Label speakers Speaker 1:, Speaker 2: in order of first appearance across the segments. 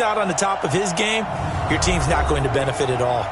Speaker 1: not on the top of his game, your team's not going to benefit at all.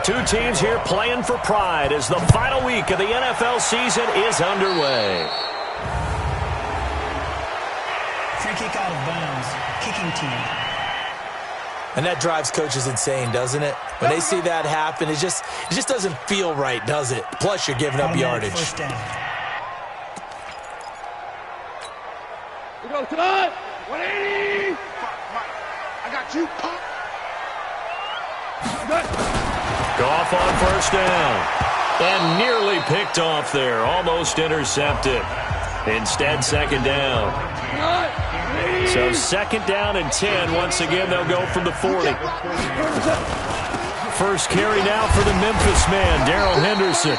Speaker 2: Two teams here playing for pride as the final week of the NFL season is underway.
Speaker 3: Free kick out of bounds. Kicking team.
Speaker 1: And that drives coaches insane, doesn't it? When they see that happen, it just doesn't feel right, does it? Plus, you're giving up yardage.
Speaker 3: First down.
Speaker 4: We go tonight. 180. I got you.
Speaker 2: Goff on first down. And nearly picked off there. Almost intercepted. Instead, second down. So second down and 10. Once again, they'll go from the 40. First carry now for the Memphis man, Darrell Henderson.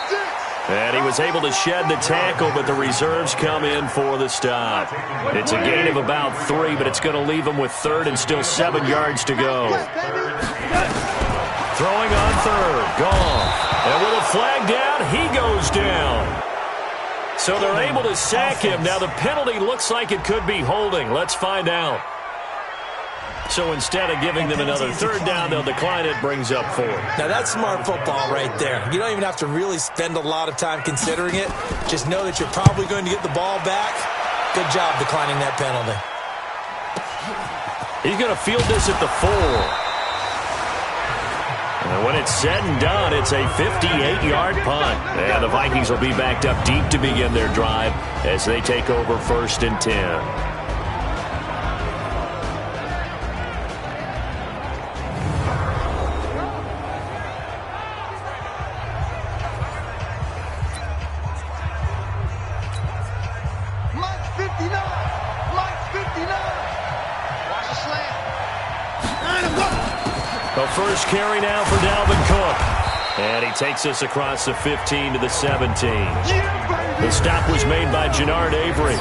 Speaker 2: And he was able to shed the tackle, but the reserves come in for the stop. It's a gain of about 3, but it's going to leave them with third and still 7 yards to go. Throwing on third. Goff. And with a flag down, he goes down. So they're able to sack him. Now the penalty looks like it could be holding. Let's find out. So instead of giving them another third down, they'll decline it. Brings up 4.
Speaker 1: Now that's smart football right there. You don't even have to really spend a lot of time considering it. Just know that you're probably going to get the ball back. Good job declining that penalty.
Speaker 2: He's going to field this at the 4. And when it's said and done, it's a 58-yard punt. And the Vikings will be backed up deep to begin their drive as they take over first and 10. The first carry now for Dalvin Cook. And he takes us across the 15 to the 17. The stop was made by Jannard Avery.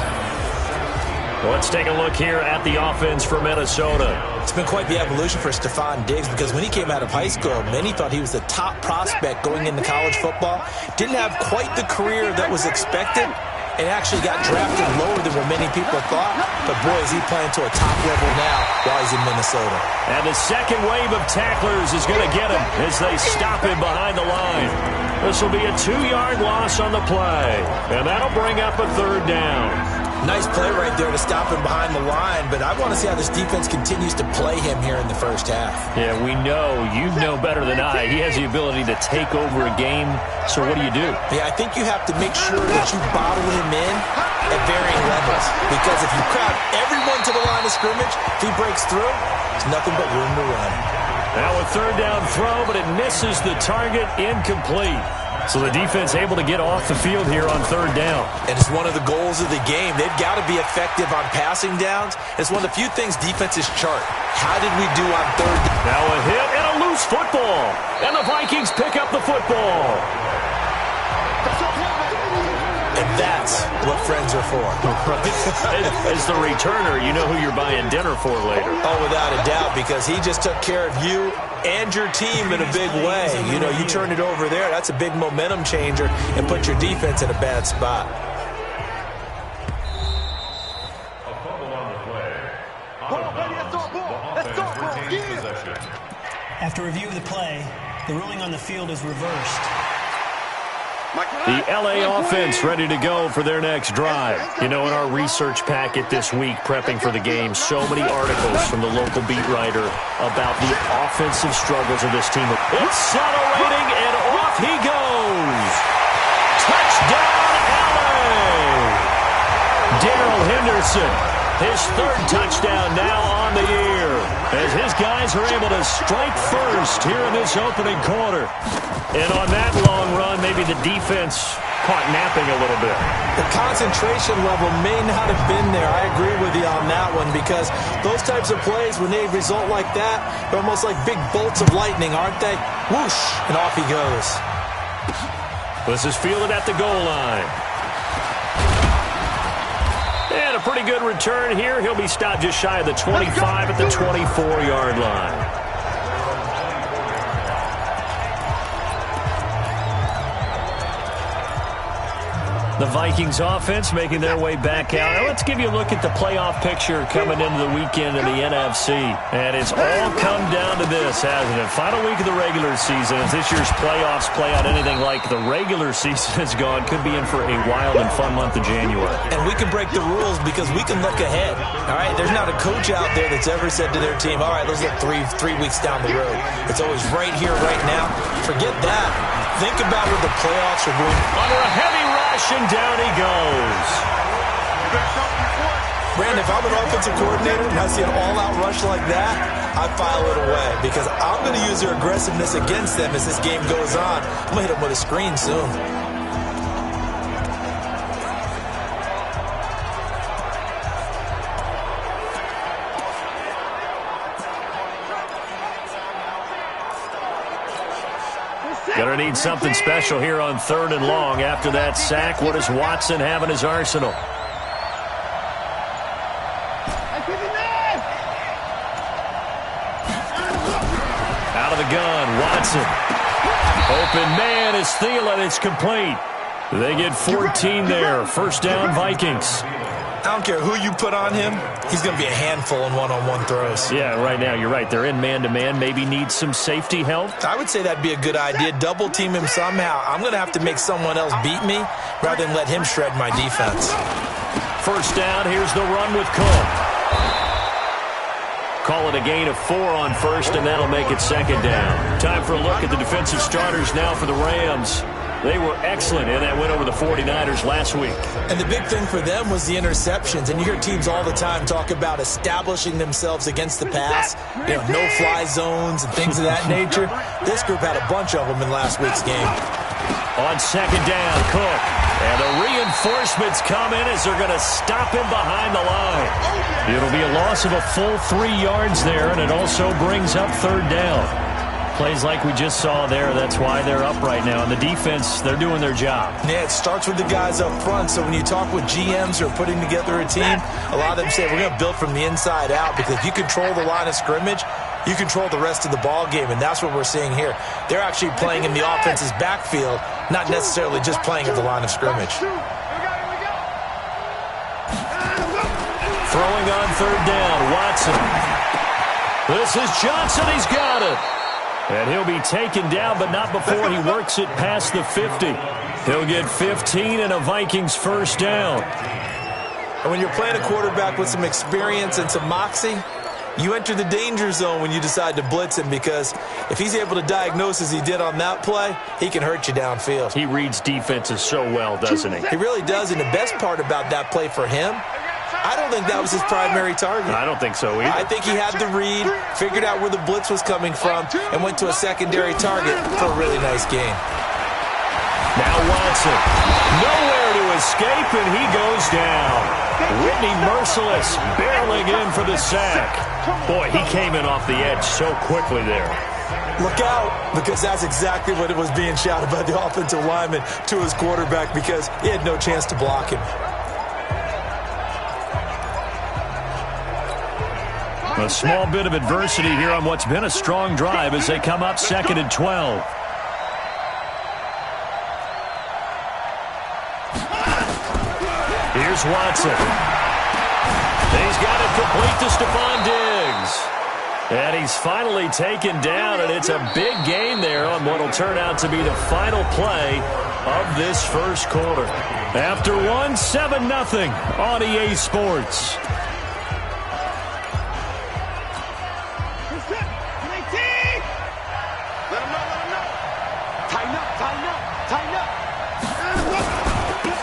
Speaker 2: Let's take a look here at the offense for Minnesota.
Speaker 1: It's been quite the evolution for Stephon Diggs because when he came out of high school, many thought he was the top prospect going into college football. Didn't have quite the career that was expected and actually got drafted lower than what many people thought. But, boy, is he playing to a top level now while he's in Minnesota.
Speaker 2: And the second wave of tacklers is going to get him as they stop him behind the line. This will be a 2-yard loss on the play, and that'll bring up a third down.
Speaker 1: Nice play right there to stop him behind the line, but I want to see how this defense continues to play him here in the first half.
Speaker 2: Yeah, we know. You know better than I. He has the ability to take over a game, so what do you do?
Speaker 1: Yeah, I think you have to make sure that you bottle him in at varying levels, because if you crowd everyone to the line of scrimmage, if he breaks through, there's nothing but room to run.
Speaker 2: Now a third down throw, but it misses the target, incomplete. So the defense able to get off the field here on third down.
Speaker 1: And it's one of the goals of the game. They've got to be effective on passing downs. It's one of the few things defenses chart. How did we do on third down?
Speaker 2: Now a hit and a loose football. And the Vikings pick up the football.
Speaker 1: And that's what friends are for.
Speaker 2: As the returner, you know who you're buying dinner for later.
Speaker 1: Oh, without a doubt, because he just took care of you and your team in a big way. You know, you turn it over there, that's a big momentum changer and put your defense in a bad spot.
Speaker 3: After review of the play, the ruling on the field is reversed.
Speaker 2: The LA offense ready to go for their next drive. You know, in our research packet this week, prepping for the game, so many articles from the local beat writer about the offensive struggles of this team. Accelerating, and off he goes. Touchdown, LA! Darrell Henderson, his third touchdown now on the year, as his guys are able to strike first here in this opening quarter. And on that long run, defense caught napping a little bit.
Speaker 1: The concentration level may not have been there. I agree with you on that one, because those types of plays, when they result like that, they're almost like big bolts of lightning, aren't they? Whoosh, and off he goes.
Speaker 2: This is fielded at the goal line. And a pretty good return here. He'll be stopped just shy of the 25 at the 24-yard line. The Vikings offense making their way back out. Now let's give you a look at the playoff picture coming into the weekend in the NFC. And it's all come down to this, hasn't it? Final week of the regular season. As this year's playoffs play out anything like the regular season has gone, could be in for a wild and fun month of January.
Speaker 1: And we can break the rules because we can look ahead. All right, there's not a coach out there that's ever said to their team, all right, let's look three weeks down the road. It's always right here, right now. Forget that. Think about where the playoffs are going.
Speaker 2: Under a heavy rush, and down he goes.
Speaker 1: Brandon, if I'm an offensive coordinator and I see an all-out rush like that, I file it away because I'm going to use their aggressiveness against them as this game goes on. I'm going to hit them with a screen soon.
Speaker 2: Gonna need something special here on 3rd and long. After that sack, what does Watson have in his arsenal? Out of the gun, Watson. Open man is Thielen. It's complete. They get 14 there. First down, Vikings.
Speaker 1: I don't care who you put on him, he's going to be a handful in one-on-one throws.
Speaker 2: Yeah, right now, you're right. They're in man-to-man. Maybe need some safety help.
Speaker 1: I would say that'd be a good idea. Double team him somehow. I'm going to have to make someone else beat me rather than let him shred my defense.
Speaker 2: First down, here's the run with Cook. Call it a gain of 4 on first, and that'll make it second down. Time for a look at the defensive starters now for the Rams. They were excellent in that win over the 49ers last week.
Speaker 1: And the big thing for them was the interceptions. And you hear teams all the time talk about establishing themselves against the pass, no-fly zones and things of that nature. This group had a bunch of them in last week's game.
Speaker 2: On second down, Cook. And the reinforcements come in as they're going to stop him behind the line. It'll be a loss of a full 3 yards there, and it also brings up 3rd down. Plays like we just saw there. That's why they're up right now. And the defense, they're doing their job.
Speaker 1: Yeah, it starts with the guys up front. So when you talk with GMs who are putting together a team, a lot of them say we're going to build from the inside out, because if you control the line of scrimmage, you control the rest of the ball game, and that's what we're seeing here. They're actually playing in the offense's backfield, not necessarily just playing at the line of scrimmage.
Speaker 2: Throwing on 3rd down, Watson. This is Johnson. He's got it. And he'll be taken down, but not before he works it past the 50. He'll get 15 and a Vikings first down.
Speaker 1: And when you're playing a quarterback with some experience and some moxie, you enter the danger zone when you decide to blitz him, because if he's able to diagnose as he did on that play, he can hurt you downfield.
Speaker 2: He reads defenses so well, doesn't he?
Speaker 1: He really does, and the best part about that play for him, I don't think that was his primary target.
Speaker 2: I don't think so either.
Speaker 1: I think he had the read, figured out where the blitz was coming from, and went to a secondary target for a really nice gain.
Speaker 2: Now Watson, nowhere to escape, and he goes down. Whitney Merciless barreling in for the sack. Boy, he came in off the edge so quickly there.
Speaker 1: Look out, because that's exactly what it was being shouted by the offensive lineman to his quarterback, because he had no chance to block him.
Speaker 2: A small bit of adversity here on what's been a strong drive as they come up 2nd and 12. Here's Watson. He's got it complete to Stephon Diggs. And he's finally taken down, and it's a big gain there on what will turn out to be the final play of this first quarter. After one, 7-0 on EA Sports.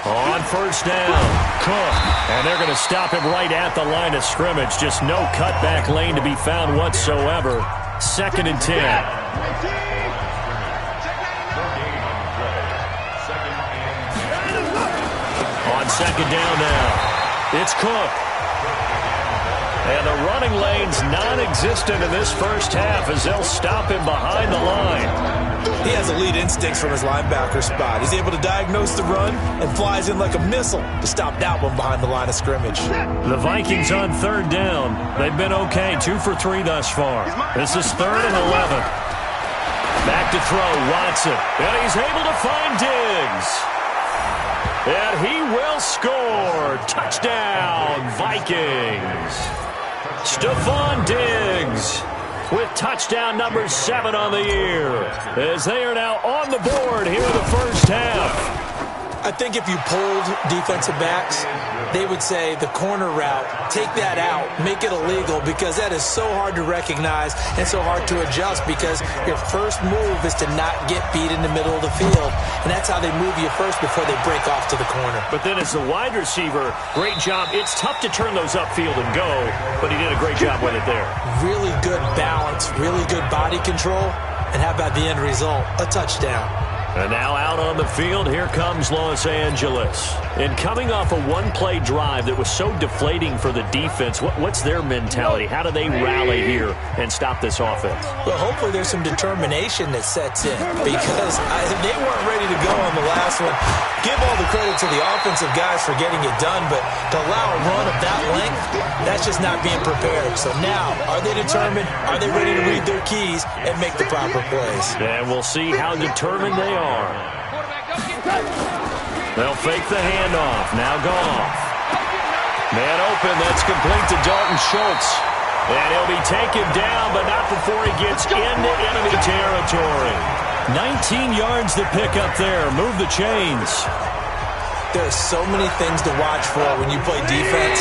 Speaker 2: On first down, Cook. And they're going to stop him right at the line of scrimmage. Just no cutback lane to be found whatsoever. 2nd and 10. second down now. It's Cook. And the running lane's non-existent in this first half as they'll stop him behind the line.
Speaker 1: He has elite instincts from his linebacker spot. He's able to diagnose the run and flies in like a missile to stop that one behind the line of scrimmage.
Speaker 2: The Vikings on third down. They've been okay, 2 for 3 thus far. This is 3rd and 11. Back to throw, Watson. And he's able to find Diggs. And he will score. Touchdown, Vikings. Stephon Diggs with touchdown number 7 on the year, as they are now on the board here in the first half.
Speaker 1: I think if you polled defensive backs, they would say the corner route, take that out, make it illegal, because that is so hard to recognize and so hard to adjust, because your first move is to not get beat in the middle of the field, and that's how they move you first before they break off to the corner.
Speaker 2: But then as the wide receiver, great job. It's tough to turn those upfield and go, but he did a great job with it there.
Speaker 1: Really good balance, really good body control, and how about the end result? A touchdown.
Speaker 2: And now out on the field, here comes Los Angeles. And coming off a one-play drive that was so deflating for the defense, what's their mentality? How do they rally here and stop this offense?
Speaker 1: Well, hopefully there's some determination that sets in, because they weren't ready to go on the last one. Give all the credit to the offensive guys for getting it done, but to allow a run of that length, that's just not being prepared. So now, are they determined? Are they ready to read their keys and make the proper plays?
Speaker 2: And we'll see how determined they are. They'll fake the handoff. Now Goff. Man open. That's complete to Dalton Schultz. And he'll be taken down, but not before he gets into enemy territory. 19 yards to pick up there. Move the chains.
Speaker 1: There are so many things to watch for when you play defense,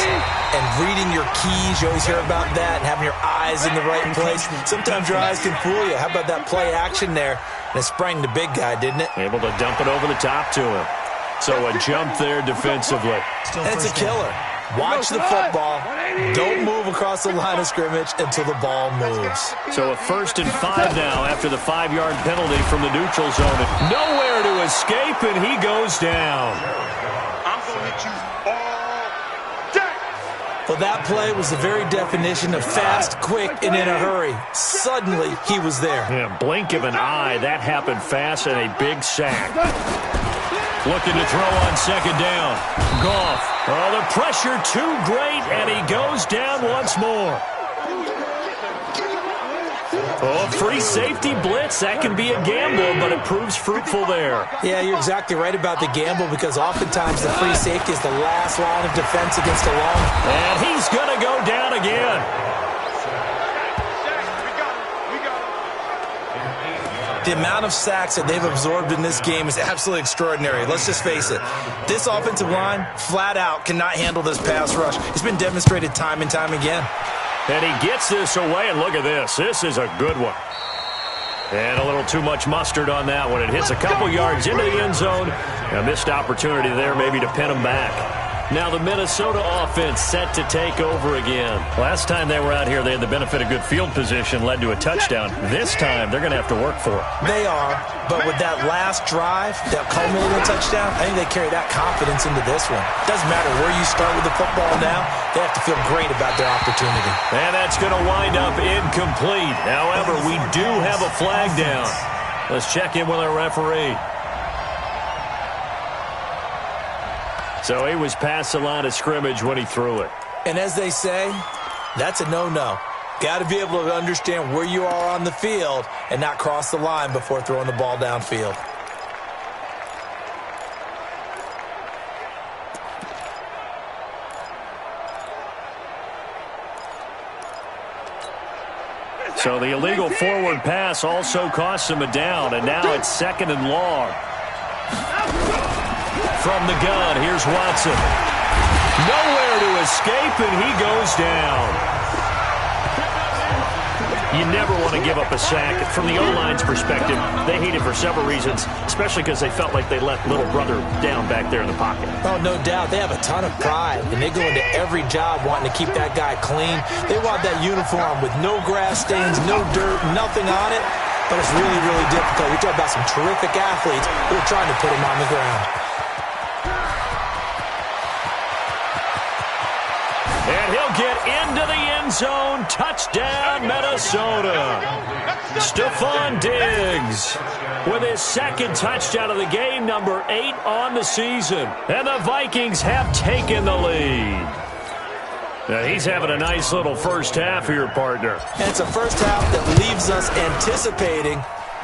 Speaker 1: and reading your keys, you always hear about that, and having your eyes in the right place. Sometimes your eyes can fool you. How about that play action there? And it sprang the big guy, didn't it?
Speaker 2: Able to dump it over the top to him. So a jump there defensively.
Speaker 1: And it's a killer. Watch the football. Don't move across the line of scrimmage until the ball moves.
Speaker 2: So a 1st and 5 now after the 5-yard penalty from the neutral zone. Nowhere to escape, and he goes down.
Speaker 4: I'm going to hit you all day.
Speaker 1: Well, that play was the very definition of fast, quick, and in a hurry. Suddenly, he was there.
Speaker 2: Yeah, blink of an eye. That happened fast, and a big sack. Looking to throw on second down. Goff. Oh, the pressure too great, and he goes down once more. Oh, free safety blitz. That can be a gamble, but it proves fruitful there.
Speaker 1: Yeah, you're exactly right about the gamble, because oftentimes the free safety is the last line of defense against a long.
Speaker 2: And he's going to go down again.
Speaker 1: The amount of sacks that they've absorbed in this game is absolutely extraordinary. Let's just face it. This offensive line, flat out, cannot handle this pass rush. It's been demonstrated time and time again.
Speaker 2: And he gets this away, and look at this. This is a good one. And a little too much mustard on that one. It hits a couple yards into the end zone. A missed opportunity there maybe to pin him back. Now the Minnesota offense set to take over again. Last time they were out here, they had the benefit of good field position, led to a touchdown. This time, they're going to have to work for it.
Speaker 1: They are, but with that last drive, that culminating touchdown, I think they carry that confidence into this one. Doesn't matter where you start with the football now, they have to feel great about their opportunity.
Speaker 2: And that's going to wind up incomplete. However, we do have a flag down. Let's check in with our referee. So he was past the line of scrimmage when he threw it.
Speaker 1: And as they say, that's a no-no. Got to be able to understand where you are on the field and not cross the line before throwing the ball downfield.
Speaker 2: So the illegal forward pass also costs him a down, and now it's 2nd and long. From the gun, here's Watson. Nowhere to escape, and he goes down. You never want to give up a sack. From the O-line's perspective, they hate it for several reasons, especially because they felt like they let little brother down back there in the pocket.
Speaker 1: Oh, no doubt. They have a ton of pride, and they go into every job wanting to keep that guy clean. They want that uniform with no grass stains, no dirt, nothing on it. But it's really, really difficult. We talk about some terrific athletes who are trying to put him on the ground.
Speaker 2: And he'll get into the end zone. Touchdown, Minnesota. Stephon Diggs with his second touchdown of the game, number 8 on the season. And the Vikings have taken the lead. Now he's having a nice little first half here, partner.
Speaker 1: And it's a first half that leaves us anticipating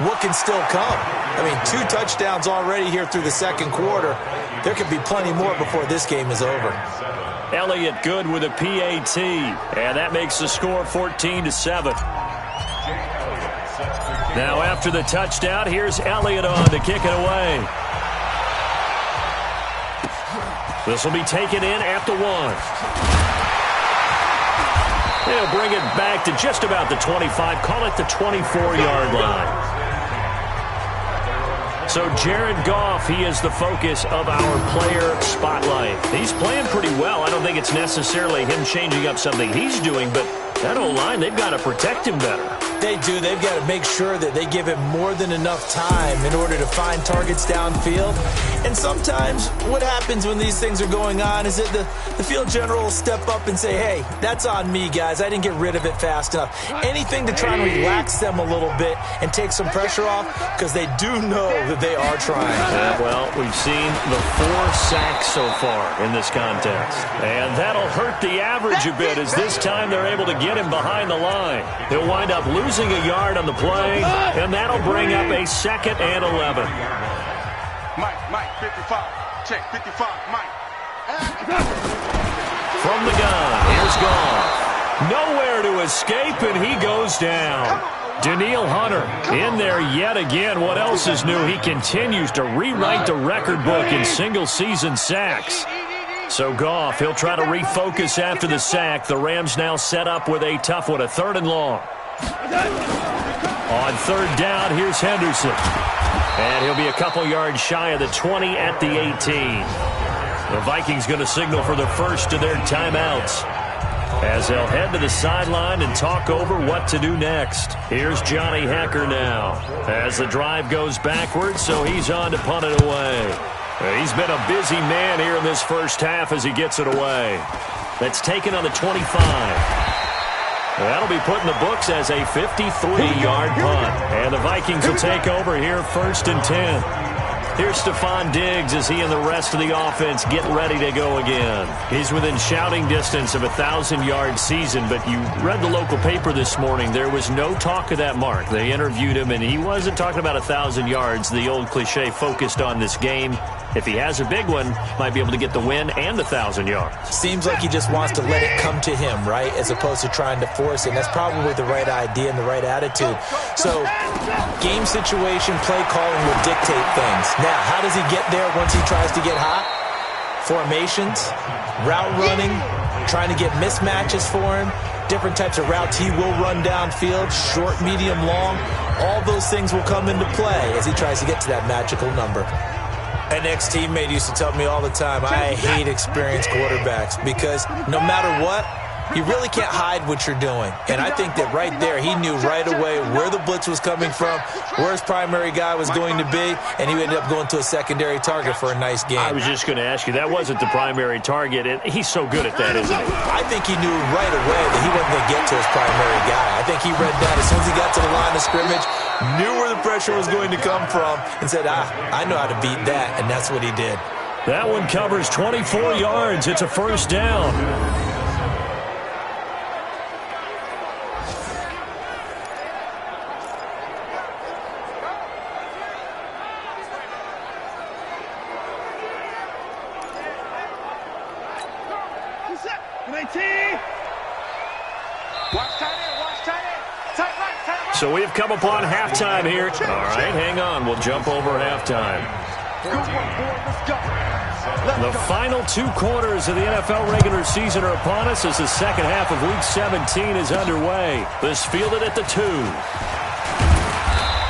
Speaker 1: what can still come. I mean, 2 touchdowns already here through the second quarter. There could be plenty more before this game is over.
Speaker 2: Elliott good with a PAT, and that makes the score 14-7. Now after the touchdown, here's Elliott on to kick it away. This will be taken in at the 1. They'll bring it back to just about the 25, call it the 24-yard line. So Jared Goff, he is the focus of our player spotlight. He's playing pretty well. I don't think it's necessarily him changing up something he's doing, but that O-line, they've got to protect him better.
Speaker 1: They do. They've got to make sure that they give him more than enough time in order to find targets downfield. And sometimes what happens when these things are going on is that the field general will step up and say, hey, that's on me, guys. I didn't get rid of it fast enough. Anything to try and relax them a little bit and take some pressure off, because they do know that they are trying.
Speaker 2: Well, we've seen the 4 sacks so far in this contest. And that'll hurt the average a bit, as this time they're able to get him behind the line. He'll wind up losing a yard on the play, and that'll bring up a 2nd and 11.
Speaker 4: Mike, 55. Check, 55, Mike.
Speaker 2: From the gun, here's Goff. Nowhere to escape, and he goes down. Danielle Hunter in there yet again. What else is new? He continues to rewrite the record book in single-season sacks. So Goff, he'll try to refocus after the sack. The Rams now set up with a tough one, a 3rd and long. On 3rd down, here's Henderson. And he'll be a couple yards shy of the 20 at the 18. The Vikings going to signal for the first of their timeouts, as they'll head to the sideline and talk over what to do next. Here's Johnny Hekker now, as the drive goes backwards, so he's on to punt it away. He's been a busy man here in this first half as he gets it away. That's taken on the 25. That'll be put in the books as a 53-yard punt. And the Vikings will take over here 1st and 10. Here's Stephon Diggs as he and the rest of the offense get ready to go again. He's within shouting distance of a 1,000-yard season, but you read the local paper this morning. There was no talk of that mark. They interviewed him, and he wasn't talking about 1,000 yards. The old cliche focused on this game. If he has a big one, might be able to get the win and 1,000 yards.
Speaker 1: Seems like he just wants to let it come to him, right, as opposed to trying to force it. And that's probably the right idea and the right attitude. So game situation, play calling will dictate things. Now, how does he get there once he tries to get hot? Formations, route running, trying to get mismatches for him, different types of routes he will run downfield, short, medium, long. All those things will come into play as he tries to get to that magical number. An ex-teammate used to tell me all the time, I hate experienced quarterbacks because no matter what, you really can't hide what you're doing. And I think that right there, he knew right away where the blitz was coming from, where his primary guy was going to be, and he ended up going to a secondary target for a nice game.
Speaker 2: I was just going to ask you, that wasn't the primary target, and he's so good at that, isn't he?
Speaker 1: I think he knew right away that he wasn't going to get to his primary guy. I think he read that as soon as he got to the line of scrimmage, knew where the pressure was going to come from, and said, I know how to beat that, and that's what he did.
Speaker 2: That one covers 24 yards. It's a 1st down. So we've come upon halftime here. All right, hang on. We'll jump over halftime. The final 2 quarters of the NFL regular season are upon us as the second half of Week 17 is underway. This fielded at the 2.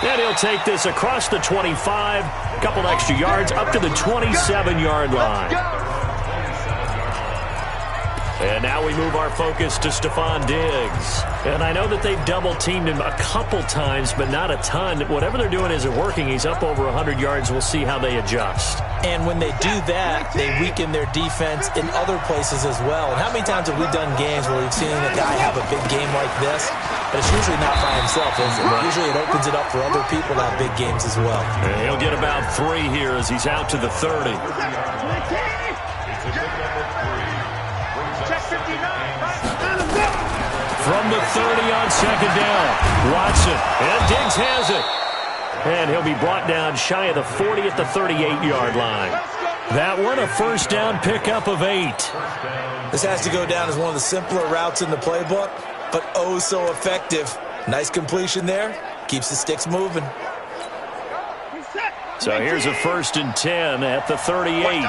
Speaker 2: And he'll take this across the 25, a couple extra yards, up to the 27-yard line. And now we move our focus to Stephon Diggs. And I know that they've double-teamed him a couple times, but not a ton. Whatever they're doing isn't working. He's up over 100 yards. We'll see how they adjust.
Speaker 1: And when they do that, they weaken their defense in other places as well. And how many times have we done games where we've seen a guy have a big game like this? But it's usually not by himself, is it? Usually it opens it up for other people to have big games as well.
Speaker 2: And he'll get about 3 here as he's out to the 30. From the 30 on second down, Watson, and Diggs has it. And he'll be brought down shy of the 40 at the 38-yard line. That one, a first down pickup of 8.
Speaker 1: This has to go down as one of the simpler routes in the playbook, but oh so effective. Nice completion there. Keeps the sticks moving.
Speaker 2: So here's a 1st and 10 at the 38.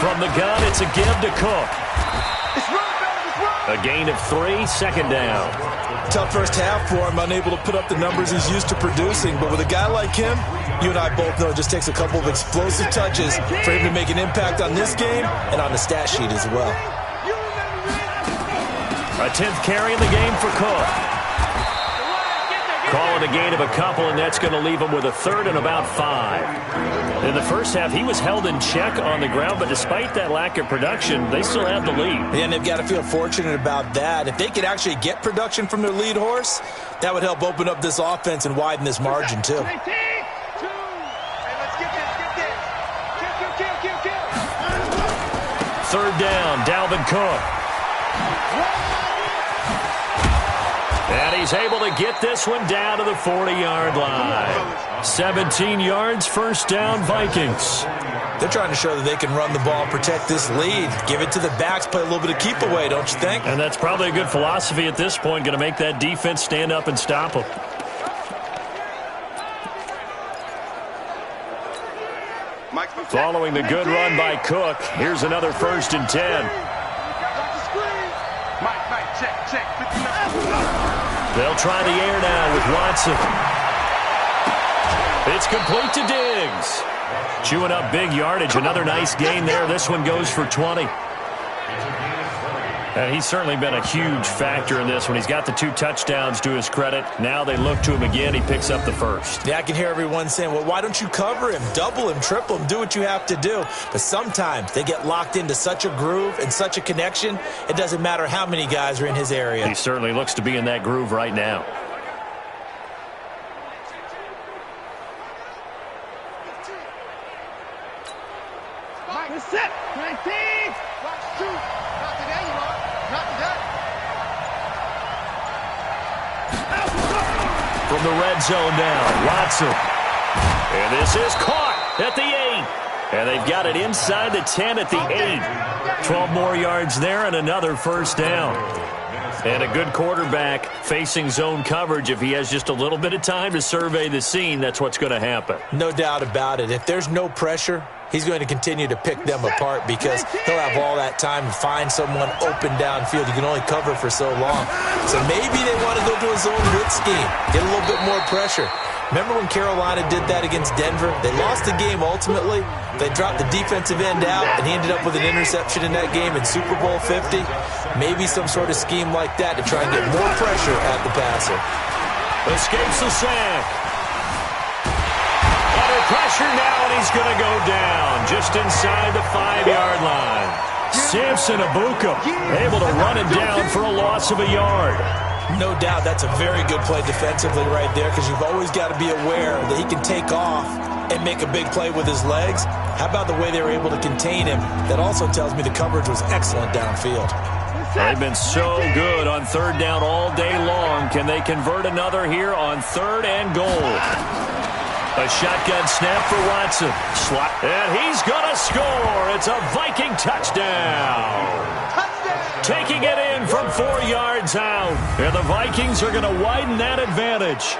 Speaker 2: From the gun, it's a give to Cook. A gain of 3, second down.
Speaker 1: Tough first half for him, unable to put up the numbers he's used to producing. But with a guy like him, you and I both know it just takes a couple of explosive touches for him to make an impact on this game and on the stat sheet as well.
Speaker 2: A 10th carry in the game for Cook. Call it a gain of a couple, and that's going to leave him with a 3rd and about 5. In the first half, he was held in check on the ground, but despite that lack of production, they still have the lead.
Speaker 1: And they've got to feel fortunate about that. If they could actually get production from their lead horse, that would help open up this offense and widen this margin, too.
Speaker 2: 3rd down, Dalvin Cook. And he's able to get this one down to the 40-yard line. 17 yards, first down, Vikings.
Speaker 1: They're trying to show that they can run the ball and protect this lead. Give it to the backs, play a little bit of keep away, don't you think?
Speaker 2: And that's probably a good philosophy at this point, going to make that defense stand up and stop them. Following the good run by Cook, here's another 1st and 10. They'll try the air now with Watson. It's complete to Diggs. Chewing up big yardage. Another nice gain there. This one goes for 20. And he's certainly been a huge factor in this one. He's got the 2 touchdowns to his credit. Now they look to him again. He picks up the 1st.
Speaker 1: Yeah, I can hear everyone saying, well, why don't you cover him, double him, triple him, do what you have to do. But sometimes they get locked into such a groove and such a connection, it doesn't matter how many guys are in his area.
Speaker 2: He certainly looks to be in that groove right now.
Speaker 4: Set. 19.
Speaker 2: From the red zone now, Watson. And this is caught at the 8. And they've got it inside the 10 at the 8. 12 more yards there and another first down. And a good quarterback facing zone coverage. If he has just a little bit of time to survey the scene, that's what's going to happen.
Speaker 1: No doubt about it. If there's no pressure, he's going to continue to pick them apart because he'll have all that time to find someone open downfield. You can only cover for so long. So maybe they want to go to a zone blitz scheme, get a little bit more pressure. Remember when Carolina did that against Denver? They lost the game ultimately. They dropped the defensive end out, and he ended up with an interception in that game in Super Bowl 50. Maybe some sort of scheme like that to try and get more pressure at the passer.
Speaker 2: Escapes the sack. Under pressure now, and he's going to go down just inside the 5-yard line. Samson Abuka able to run him down for a loss of a yard.
Speaker 1: No doubt that's a very good play defensively right there because you've always got to be aware that he can take off and make a big play with his legs. How about the way they were able to contain him? That also tells me the coverage was excellent downfield.
Speaker 2: They've been so good on 3rd down all day long. Can they convert another here on 3rd and goal? A shotgun snap for Watson. And he's going to score. It's a Viking touchdown. Taking it in from 4 yards out. And the Vikings are going to widen that advantage.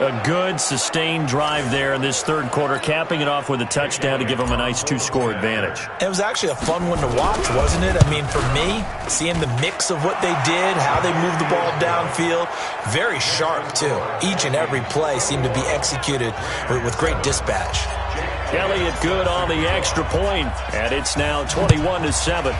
Speaker 2: A good, sustained drive there in this 3rd quarter, capping it off with a touchdown to give them a nice 2-score advantage.
Speaker 1: It was actually a fun one to watch, wasn't it? I mean, for me, seeing the mix of what they did, how they moved the ball downfield, very sharp, too. Each and every play seemed to be executed with great dispatch.
Speaker 2: Elliott good on the extra point, and it's now 21-7.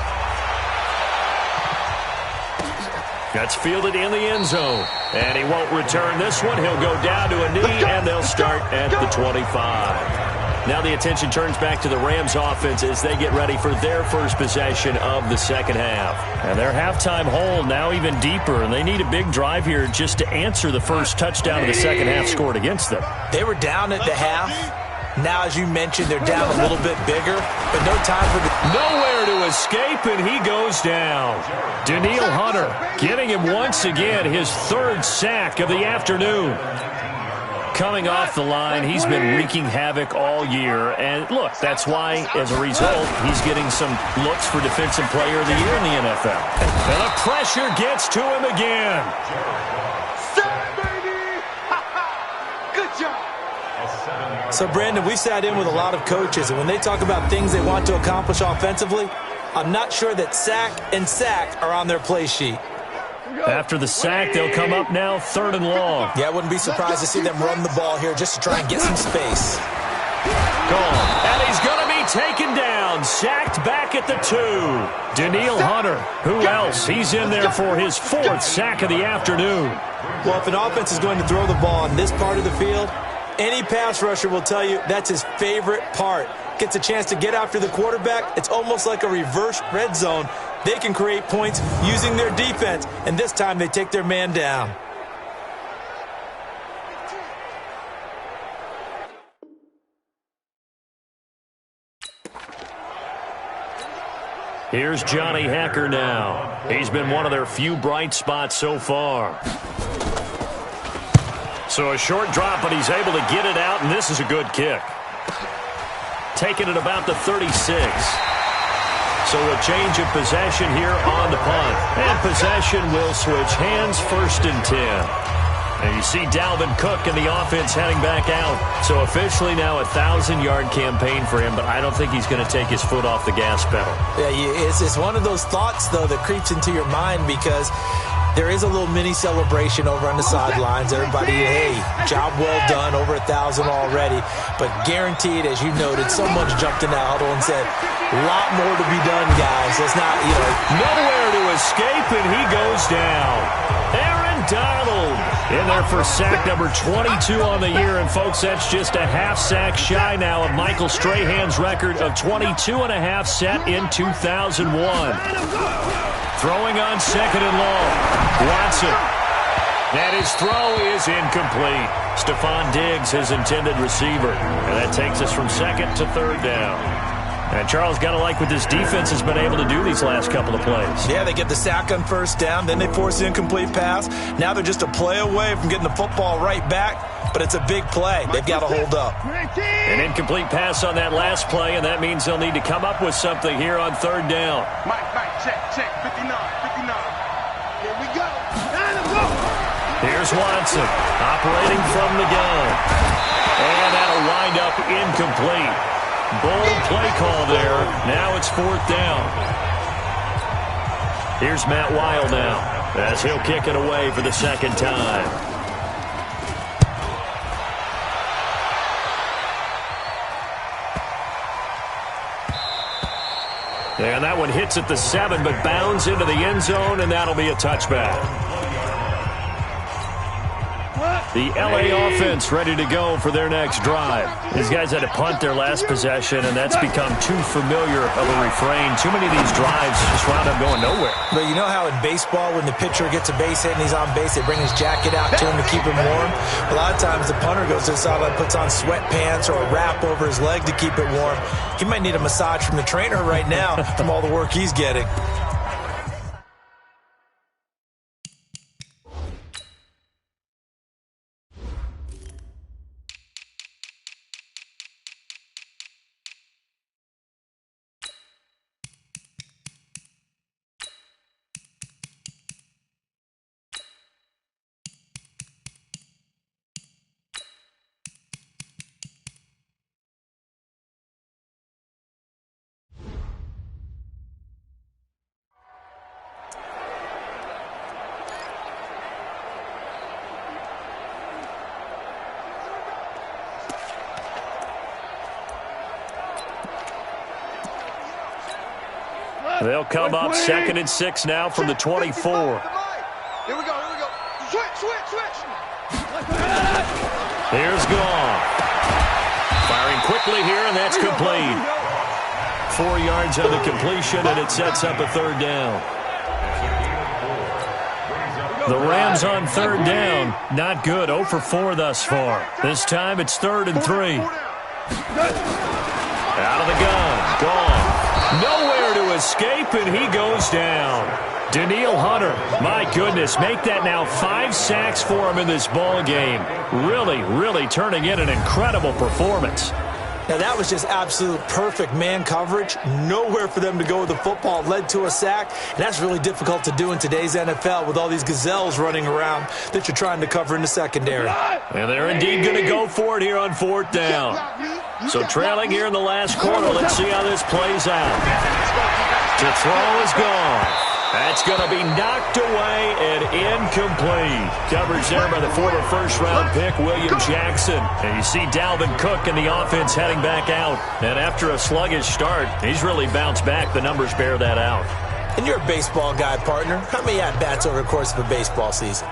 Speaker 2: That's fielded in the end zone. And he won't return this one. He'll go down to a knee, and they'll start at the 25. Now the attention turns back to the Rams offense as they get ready for their first possession of the second half. And their halftime hole now even deeper, and they need a big drive here just to answer the first touchdown of the second half scored against them.
Speaker 1: They were down at the half. Now, as you mentioned, they're down a little bit bigger, but no time for the...
Speaker 2: Nowhere to escape, and he goes down. Danielle Hunter getting him once again his third sack of the afternoon. Coming off the line, he's been wreaking havoc all year. And, look, that's why, as a result, he's getting some looks for Defensive Player of the Year in the NFL. And the pressure gets to him again.
Speaker 1: So, Brandon, we sat in with a lot of coaches, and when they talk about things they want to accomplish offensively, I'm not sure that sack and sack are on their play sheet.
Speaker 2: After the sack, they'll come up now 3rd and long.
Speaker 1: Yeah, I wouldn't be surprised to see them run the ball here just to try and get some space.
Speaker 2: Gone. And he's going to be taken down. Sacked back at the 2. Danielle Hunter. Who else? He's in there for his 4th sack of the afternoon.
Speaker 1: Well, if an offense is going to throw the ball on this part of the field, any pass rusher will tell you that's his favorite part. Gets a chance to get after the quarterback. It's almost like a reverse red zone. They can create points using their defense, and this time they take their man down.
Speaker 2: Here's Johnny Hacker now. He's been one of their few bright spots so far. So a short drop, but he's able to get it out, and this is a good kick. Taking it about the 36. So a change of possession here on the punt. And possession will switch hands, 1st and 10. And you see Dalvin Cook and the offense heading back out. So officially now a 1,000-yard campaign for him, but I don't think he's going to take his foot off the gas pedal.
Speaker 1: Yeah, it's one of those thoughts, though, that creeps into your mind because there is a little mini celebration over on the sidelines. Everybody, hey, job well done, over 1,000 already. But guaranteed, as you noted, someone's jumped in that huddle and said, a lot more to be done, guys. Let's not,
Speaker 2: Nowhere to escape, and he goes down. Aaron Donald in there for sack number 22 on the year. And, folks, that's just a half sack shy now of Michael Strahan's record of 22 and a half set in 2001. Throwing on 2nd and long. Watson. And his throw is incomplete. Stephon Diggs, his intended receiver. And that takes us from 2nd to 3rd down. And Charles, got to like what this defense has been able to do these last couple of plays.
Speaker 1: Yeah, they get the sack on 1st down, then they force the incomplete pass. Now they're just a play away from getting the football right back, but it's a big play. They've got to hold up.
Speaker 2: An incomplete pass on that last play, and that means they'll need to come up with something here on 3rd down.
Speaker 4: Mike, check, 59. Here we go.
Speaker 2: Here's Watson, operating from the gun. And that'll wind up incomplete. Bold play call there. Now it's 4th down. Here's Matt Weil now as he'll kick it away for the 2nd time. And that one hits at the 7, but bounds into the end zone, and that'll be a touchback. The LA offense ready to go for their next drive. These guys had to punt their last possession, and that's become too familiar of a refrain. Too many of these drives just wound up going nowhere.
Speaker 1: But you know how in baseball, when the pitcher gets a base hit and he's on base, they bring his jacket out to him to keep him warm? A lot of times the punter goes to the sideline, puts on sweatpants or a wrap over his leg to keep it warm. He might need a massage from the trainer right now from all the work he's getting.
Speaker 2: They'll come up 2nd and 6 now from the 24. Here's Goff. Firing quickly here, and that's complete. 4 yards on the completion, and it sets up a third down. The Rams on third down. Not good. 0 for 4 thus far. This time it's 3rd and 3. Out of the gun. Goff. Nowhere to escape, and he goes down. Danielle Hunter, my goodness, make that now 5 sacks for him in this ball game. Really turning in an incredible performance.
Speaker 1: Now, that was just absolute perfect man coverage. Nowhere for them to go with the football. Led to a sack, and that's really difficult to do in today's NFL with all these gazelles running around that you're trying to cover in the secondary.
Speaker 2: And they're indeed going to go for it here on 4th down. So trailing here in the last quarter, let's see how this plays out. To throw is gone. That's going to be knocked away and incomplete. Coverage there by the former first-round pick, William Jackson. And you see Dalvin Cook and the offense heading back out. And after a sluggish start, he's really bounced back. The numbers bear that out.
Speaker 1: And you're a baseball guy, partner. How many at-bats over the course of a baseball season?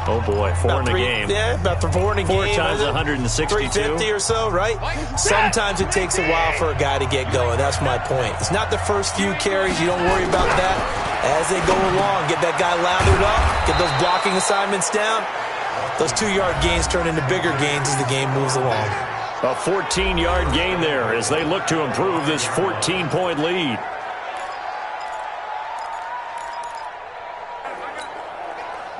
Speaker 2: Oh, boy, 4 in the game.
Speaker 1: Yeah, about 4 in a game.
Speaker 2: 4 times 162.
Speaker 1: 350 or so, right? Sometimes it takes a while for a guy to get going. That's my point. It's not the first few carries. You don't worry about that. As they go along, get that guy lathered up, get those blocking assignments down. Those 2-yard gains turn into bigger gains as the game moves along.
Speaker 2: A 14-yard gain there as they look to improve this 14-point lead.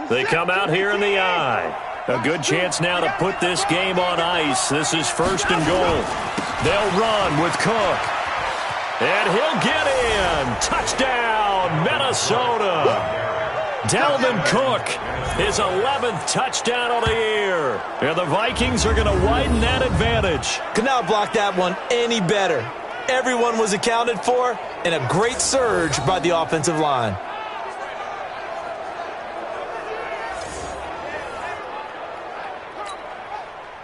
Speaker 2: They come out here in the eye. A good chance now to put this game on ice. This is 1st and goal. They'll run with Cook. And he'll get in. Touchdown, Minnesota. Dalvin Cook, his 11th touchdown of the year. And the Vikings are going to widen that advantage.
Speaker 1: Could not block that one any better. Everyone was accounted for, and a great surge by the offensive line.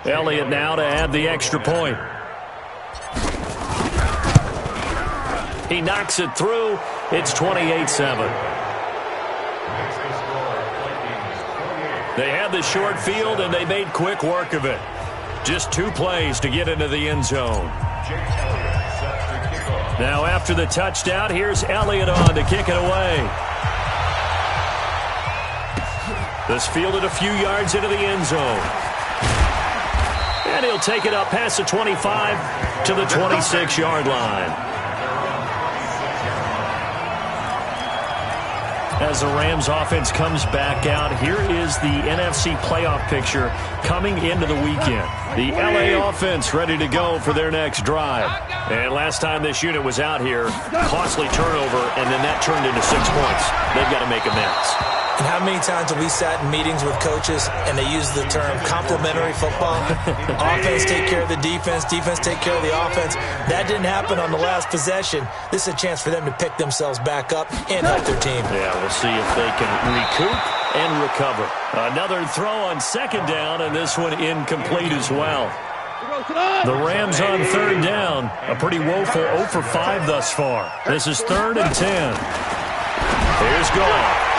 Speaker 2: Elliott now to add the extra point. He knocks it through. It's 28-7. They had the short field, and they made quick work of it. Just 2 plays to get into the end zone. Now after the touchdown, here's Elliott on to kick it away. This fielded a few yards into the end zone. And he'll take it up past the 25 to the 26-yard line. As the Rams offense comes back out, here is the NFC playoff picture coming into the weekend. The LA offense ready to go for their next drive. And last time this unit was out here, costly turnover, and then that turned into 6 points. They've got to make amends.
Speaker 1: And how many times have we sat in meetings with coaches and they use the term complementary football? Offense take care of the defense, defense take care of the offense. That didn't happen on the last possession. This is a chance for them to pick themselves back up and help their team.
Speaker 2: Yeah, we'll see if they can recoup and recover. Another throw on 2nd down, and this one incomplete as well. The Rams on 3rd down. A pretty woeful 0 for 5 thus far. This is 3rd and 10. Here's Goff.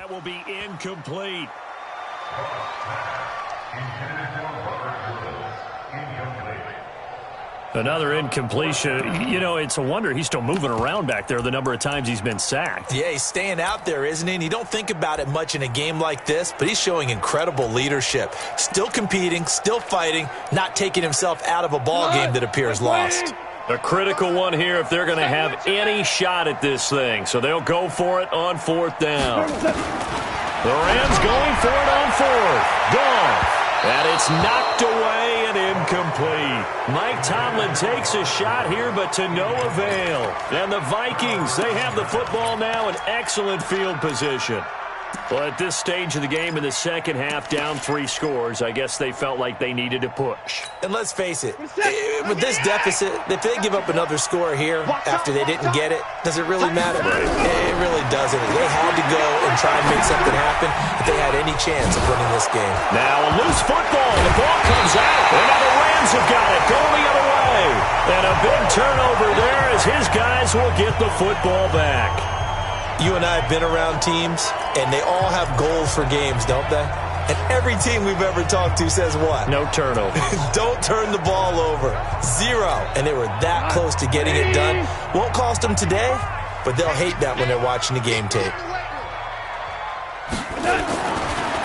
Speaker 2: That will be incomplete. Another incompletion. You know, it's a wonder he's still moving around back there the number of times he's been sacked.
Speaker 1: Yeah, he's staying out there, isn't he? And you don't think about it much in a game like this, but he's showing incredible leadership. Still competing, still fighting, not taking himself out of a ball game that appears lost.
Speaker 2: A critical one here if they're going to have any shot at this thing. So they'll go for it on fourth down. The Rams going for it on fourth. Gone. And it's knocked away and incomplete. Mike Tomlin takes a shot here, but to no avail. And the Vikings, they have the football now in excellent field position. Well, at this stage of the game in the second half, down 3 scores, I guess they felt like they needed to push.
Speaker 1: And let's face it, with this deficit, if they give up another score here after they didn't get it, does it really matter? It really doesn't. They had to go and try and make something happen if they had any chance of winning this game.
Speaker 2: Now a loose football. The ball comes out. And now the Rams have got it. Going the other way. And a big turnover there as his guys will get the football back.
Speaker 1: You and I have been around teams, and they all have goals for games, don't they? And every team we've ever talked to says what?
Speaker 2: No turnover.
Speaker 1: Don't turn the ball over. 0. And they were that close to getting it done. Won't cost them today, but they'll hate that when they're watching the game tape.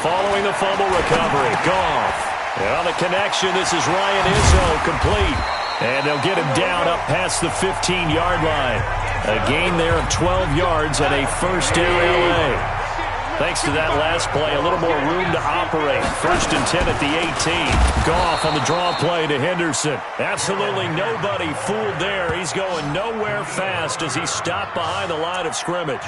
Speaker 2: Following the fumble recovery, Goff. And on the connection, this is Ryan Izzo, complete. And they'll get him down up past the 15-yard line. A gain there of 12 yards and a first down LA. Thanks to that last play, a little more room to operate. 1st and 10 at the 18. Goff on the draw play to Henderson. Absolutely nobody fooled there. He's going nowhere fast as he stopped behind the line of scrimmage.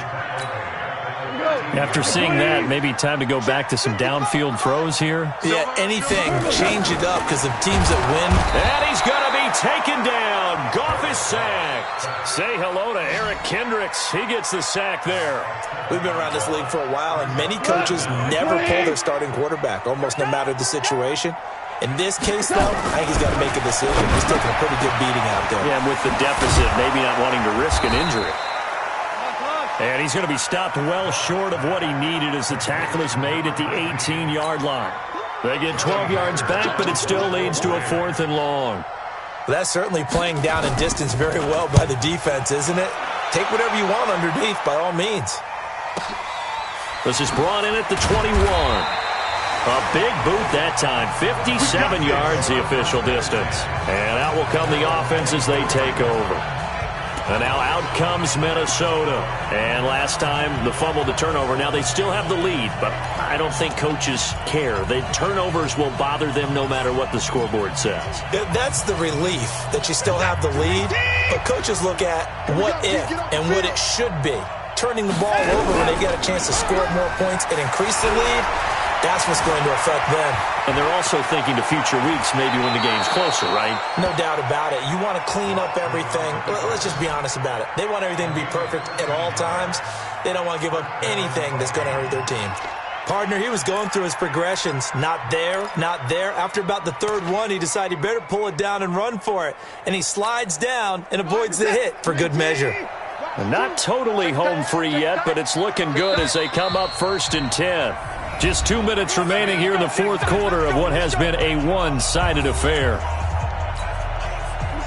Speaker 2: After seeing that, maybe time to go back to some downfield throws here.
Speaker 1: Yeah, anything. Change it up because of teams that win.
Speaker 2: And he's going to be taken down. Goff is sacked. Say hello to Eric Kendricks. He gets the sack there.
Speaker 1: We've been around this league for a while, and many coaches never pull their starting quarterback, almost no matter the situation. In this case, though, I think he's got to make a decision. He's taking a pretty good beating out there.
Speaker 2: Yeah, and with the deficit, maybe not wanting to risk an injury. And he's going to be stopped well short of what he needed as the tackle is made at the 18-yard line. They get 12 yards back, but it still leads to a 4th and long.
Speaker 1: Well, that's certainly playing down in distance very well by the defense, isn't it? Take whatever you want underneath, by all means.
Speaker 2: This is brought in at the 21. A big boot that time. 57 yards the official distance. And out will come the offense as they take over. And now out comes Minnesota. And last time, the fumble, the turnover. Now they still have the lead, but I don't think coaches care. The turnovers will bother them no matter what the scoreboard says.
Speaker 1: That's the relief that you still have the lead. But coaches look at what if and what it should be. Turning the ball over when they get a chance to score more points and increase the lead, that's what's going to affect them.
Speaker 2: And they're also thinking to future weeks, maybe when the game's closer, right?
Speaker 1: No doubt about it. You want to clean up everything. Let's just be honest about it. They want everything to be perfect at all times. They don't want to give up anything that's going to hurt their team. Partner, he was going through his progressions. Not there, not there. After about the 3rd one, he decided he better pull it down and run for it. And he slides down and avoids the hit for good measure.
Speaker 2: Not totally home free yet, but it's looking good as they come up 1st and 10. Just 2 minutes remaining here in the 4th quarter of what has been a one-sided affair.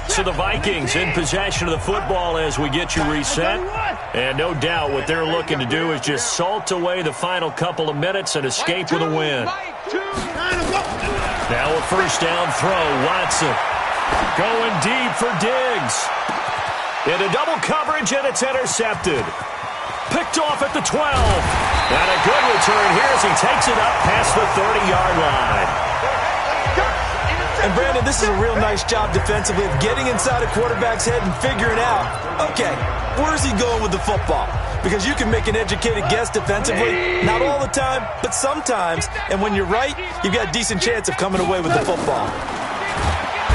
Speaker 2: So the Vikings in possession of the football as we get you reset. And no doubt what they're looking to do is just salt away the final couple of minutes and escape with a win. Now a 1st down throw, Watson. Going deep for Diggs. Into double coverage, and it's intercepted. Picked off at the 12. And a good return here as he takes it up past the 30-yard line.
Speaker 1: And, Brandon, this is a real nice job defensively of getting inside a quarterback's head and figuring out, okay, where's he going with the football? Because you can make an educated guess defensively, not all the time, but sometimes. And when you're right, you've got a decent chance of coming away with the football.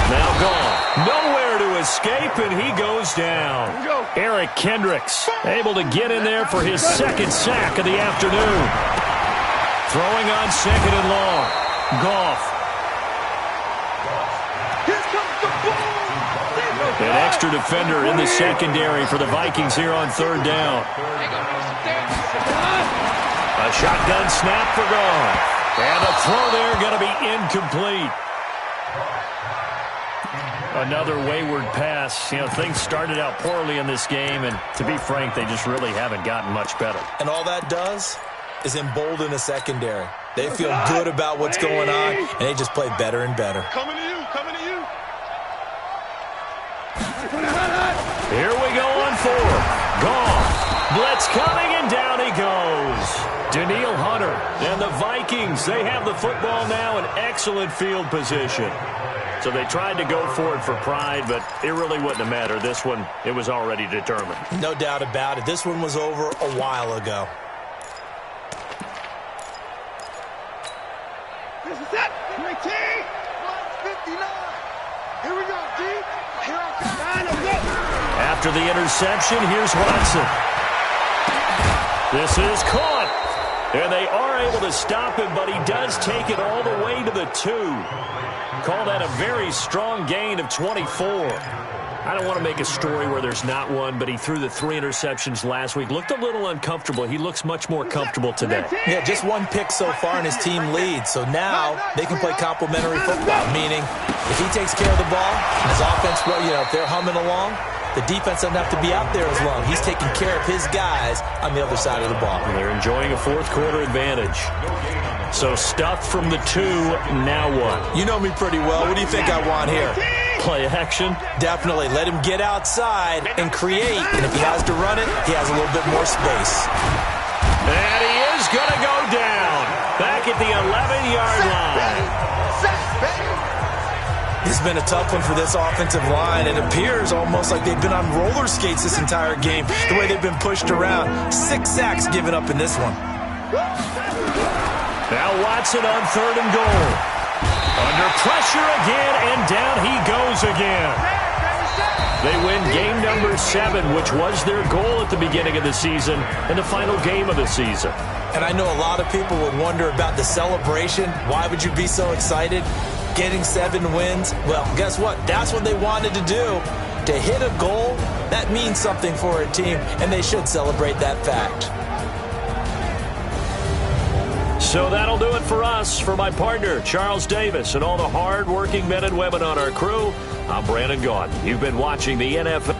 Speaker 2: Now gone. Nowhere to escape, and he goes down. Eric Kendricks able to get in there for his 2nd sack of the afternoon. Throwing on 2nd and long. Goff. An extra defender in the secondary for the Vikings here on 3rd down. A shotgun snap for Goff. And the throw there going to be incomplete. Another wayward pass. You know, things started out poorly in this game, and to be frank, they just really haven't gotten much better.
Speaker 1: And all that does is embolden the secondary. They feel good about what's going on, and they just play better and better.
Speaker 4: Coming to you, coming to you.
Speaker 2: Here we go on 4. Goff. Blitz coming, and down he goes. Daniil Hunter and the Vikings, they have the football now in excellent field position. So they tried to go for it for pride, but it really wouldn't have mattered. This one, it was already determined.
Speaker 1: No doubt about it. This one was over a while ago.
Speaker 4: This is it. Great team. 59. Here we go, D. Here I come.
Speaker 2: After the interception, here's Watson. This is caught. And they are able to stop him, but he does take it all the way to the 2. Call that a very strong gain of 24. I don't want to make a story where there's not one, but he threw the 3 interceptions last week. Looked a little uncomfortable. He looks much more comfortable today.
Speaker 1: Yeah, just 1 pick so far and his team leads. So now they can play complementary football, meaning if he takes care of the ball and his offense, well, you know, if they're humming along, the defense doesn't have to be out there as long. He's taking care of his guys on the other side of the ball.
Speaker 2: And they're enjoying a fourth-quarter advantage. So stuffed from the 2, now what?
Speaker 1: You know me pretty well. What do you think I want here?
Speaker 2: Play action?
Speaker 1: Definitely. Let him get outside and create. And if he has to run it, he has a little bit more space.
Speaker 2: And he is going to go down. Back at the 11-yard line.
Speaker 1: It's been a tough one for this offensive line. It appears almost like they've been on roller skates this entire game, the way they've been pushed around. 6 sacks given up in this one.
Speaker 2: Now Watson on 3rd and goal. Under pressure again, and down he goes again. They win game number 7, which was their goal at the beginning of the season and the final game of the season.
Speaker 1: And I know a lot of people would wonder about the celebration. Why would you be so excited? Getting 7 wins? Well, guess what? That's what they wanted to do. To hit a goal, that means something for a team, and they should celebrate that fact.
Speaker 2: So that'll do it for us. For my partner, Charles Davis, and all the hard-working men and women on our crew, I'm Brandon Gaudin. You've been watching the NFL.